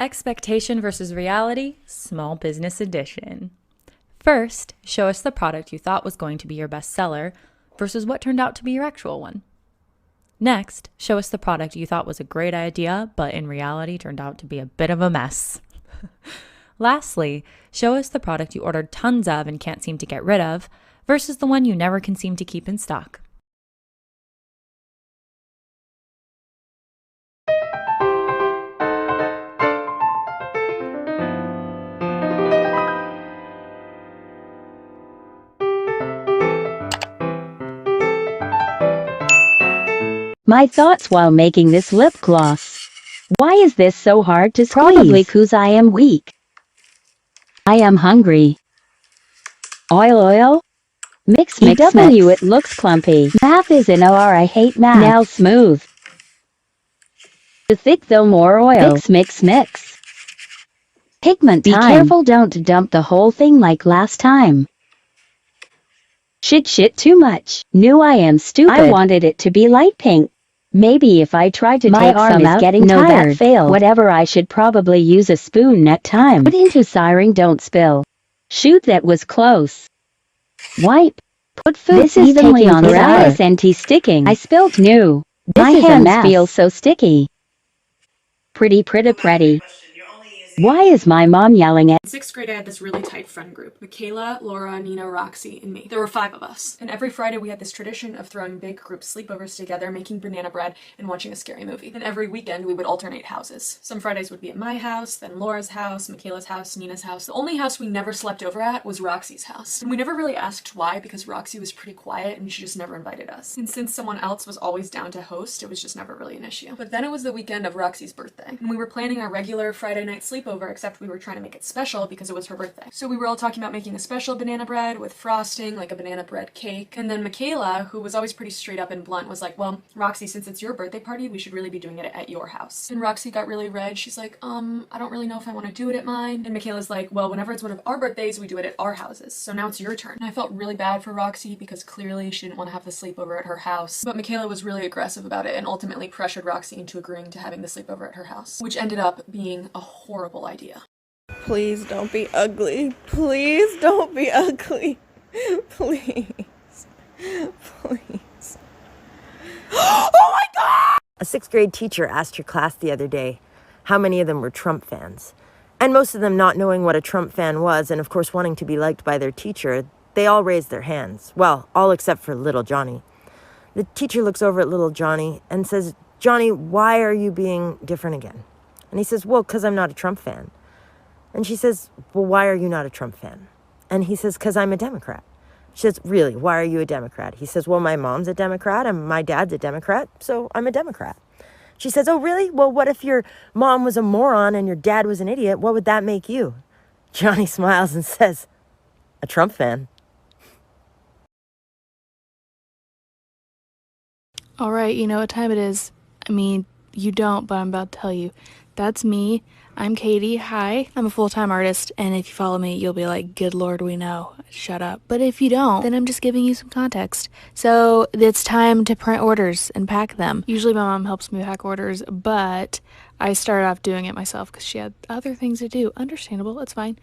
Expectation versus reality, small business edition. First, show us the product you thought was going to be your best seller versus what turned out to be your actual one. Next, show us the product you thought was a great idea, but in reality turned out to be a bit of a mess. Lastly, show us the product you ordered tons of and can't seem to get rid of versus the one you never can seem to keep in stock. My thoughts while making this lip gloss. Why is this so hard to squeeze? Probably 'cause I am weak. I am hungry. Oil. Mix. EW, it looks clumpy. Math is an OR, I hate math. Now smooth. Too thick though, more oil. Mix. Pigment time. Be careful, don't dump the whole thing like last time. Shit, too much. Knew I am stupid. I wanted it to be light pink. Maybe if I tried to take some out, getting tired. That failed. Whatever, I should probably use a spoon next time. Put into siren, don't spill. Shoot, that was close. Wipe. Put food this evenly on the side. Anti-sticking. I spilled new. My hands feel so sticky. Pretty. Why is my mom yelling at? In 6th grade, I had this really tight friend group. Michaela, Laura, Nina, Roxy, and me. There were 5 of us. And every Friday we had this tradition of throwing big group sleepovers together, making banana bread, and watching a scary movie. And every weekend we would alternate houses. Some Fridays would be at my house, then Laura's house, Michaela's house, Nina's house. The only house we never slept over at was Roxy's house. And we never really asked why, because Roxy was pretty quiet and she just never invited us. And since someone else was always down to host, it was just never really an issue. But then it was the weekend of Roxy's birthday. And we were planning our regular Friday night sleepover, except we were trying to make it special because it was her birthday. So we were all talking about making a special banana bread with frosting, like a banana bread cake. And then Michaela, who was always pretty straight up and blunt, was like, well, Roxy, since it's your birthday party, we should really be doing it at your house. And Roxy got really red. She's like, I don't really know if I want to do it at mine. And Michaela's like, well, whenever it's one of our birthdays, we do it at our houses. So now it's your turn. And I felt really bad for Roxy because clearly she didn't want to have the sleepover at her house. But Michaela was really aggressive about it and ultimately pressured Roxy into agreeing to having the sleepover at her house, which ended up being a horrible idea. Please don't be ugly. Please don't be ugly. Please. Oh my God! A 6th grade teacher asked her class the other day how many of them were Trump fans. And most of them, not knowing what a Trump fan was and of course wanting to be liked by their teacher, they all raised their hands. Well, all except for little Johnny. The teacher looks over at little Johnny and says, Johnny, why are you being different again? And he says, well, 'cause I'm not a Trump fan. And she says, well, why are you not a Trump fan? And he says, 'cause I'm a Democrat. She says, really, why are you a Democrat? He says, well, my mom's a Democrat and my dad's a Democrat, so I'm a Democrat. She says, oh, really? Well, what if your mom was a moron and your dad was an idiot? What would that make you? Johnny smiles and says, a Trump fan. All right, you know what time it is. I mean, you don't, but I'm about to tell you. That's me. I'm Katie. Hi. I'm a full-time artist, and if you follow me, you'll be like, good Lord, we know. Shut up. But if you don't, then I'm just giving you some context. So it's time to print orders and pack them. Usually my mom helps me pack orders, but I started off doing it myself because she had other things to do. Understandable. It's fine.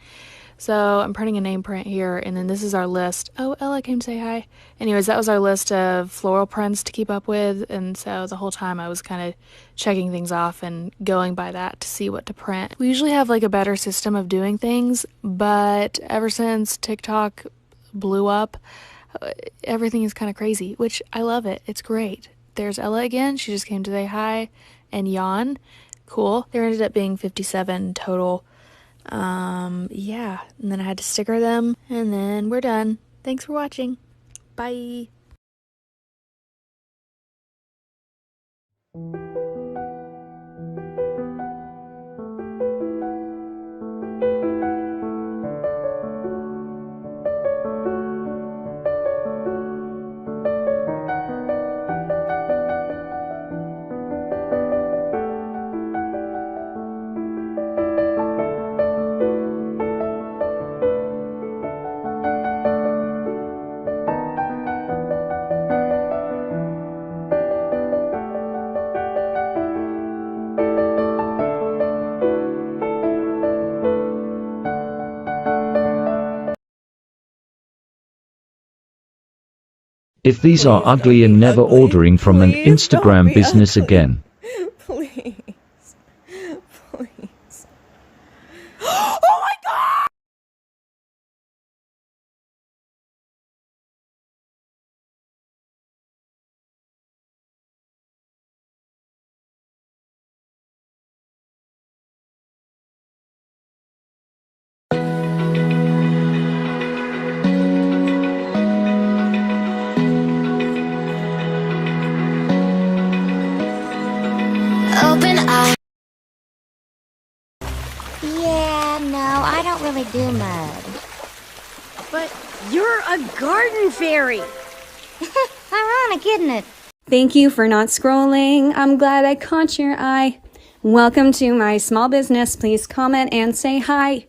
So I'm printing a name print here, and then this is our list. Oh, Ella came to say hi. Anyways, that was our list of floral prints to keep up with, and so the whole time I was kind of checking things off and going by that to see what to print. We usually have like a better system of doing things, but ever since TikTok blew up, everything is kind of crazy, which I love it. It's great. There's Ella again. She just came to say hi and yawn. Cool. There ended up being 57 total. Yeah, and then I had to sticker them, and then we're done. Thanks for watching. Bye. If these are ugly and never ordering from an Instagram business again. Please. Please. Oh my God! Open eye. Yeah, no, I don't really do mud. But you're a garden fairy! Ironic, isn't it? Thank you for not scrolling. I'm glad I caught your eye. Welcome to my small business. Please comment and say hi.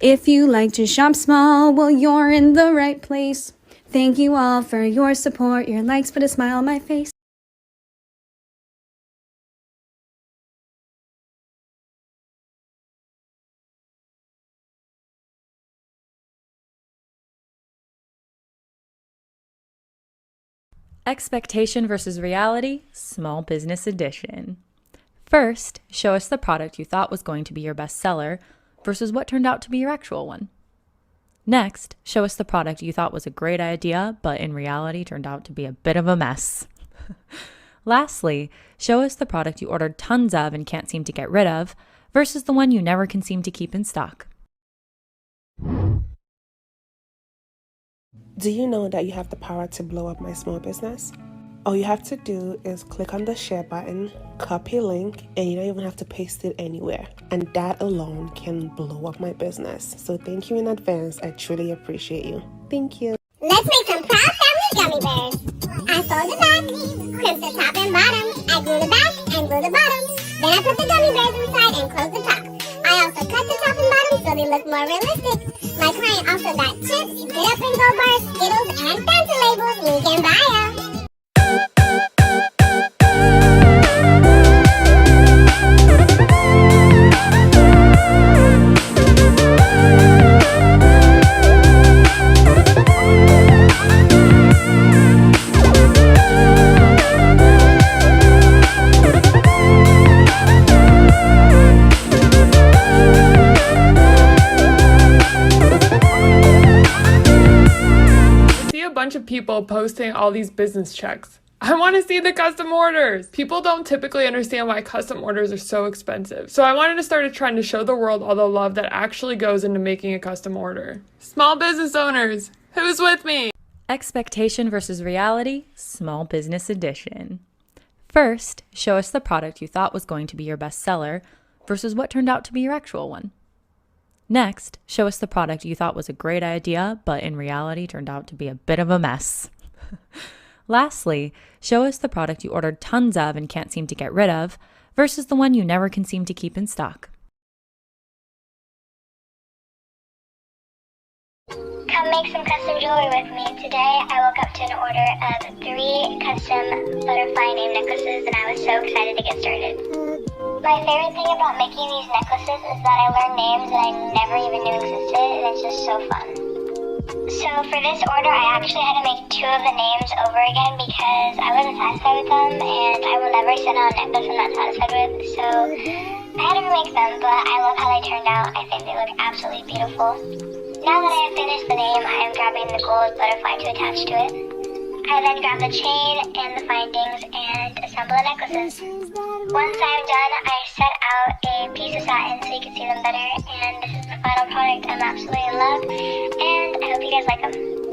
If you like to shop small, well, you're in the right place. Thank you all for your support. Your likes put a smile on my face. Expectation versus reality, small business edition. First, show us the product you thought was going to be your best seller versus what turned out to be your actual one. Next, show us the product you thought was a great idea, but in reality turned out to be a bit of a mess. Lastly, show us the product you ordered tons of and can't seem to get rid of versus the one you never can seem to keep in stock. Do you know that you have the power to blow up my small business? All you have to do is click on the share button, copy a link, and you don't even have to paste it anywhere. And that alone can blow up my business. So thank you in advance. I truly appreciate you. Thank you. Let's make some Proud Family gummy bears. I fold the back, crimp the top and bottom. I glue the back and glue the bottom. Then I put the gummy bears inside and close the top. I also cut the top and bottom so they look more realistic. My client also got chips, get up and go bars, Skittles, and fancy labels. You can buy them. Bunch of people posting all these business checks. I want to see the custom orders. People don't typically understand why custom orders are so expensive. So I wanted to start a trend to show the world all the love that actually goes into making a custom order. Small business owners, who's with me? Expectation versus reality, small business edition. First, show us the product you thought was going to be your best seller versus what turned out to be your actual one. Next, show us the product you thought was a great idea, but in reality turned out to be a bit of a mess. Lastly, show us the product you ordered tons of and can't seem to get rid of versus the one you never can seem to keep in stock. Come make some custom jewelry with me. Today I woke up to an order of 3 custom butterfly name necklaces and I was so excited to get started. My favorite thing about making these necklaces is that I learned names that I never even knew existed, and it's just so fun. So for this order, I actually had to make 2 of the names over again because I wasn't satisfied with them, and I will never send out a necklace I'm not satisfied with, so I had to remake them, but I love how they turned out. I think they look absolutely beautiful. Now that I have finished the name, I am grabbing the gold butterfly to attach to it. I then grab the chain and the findings and assemble the necklaces. Once I'm done, I set out a piece of satin so you can see them better, and this is the final product. I'm absolutely in love, and I hope you guys like them.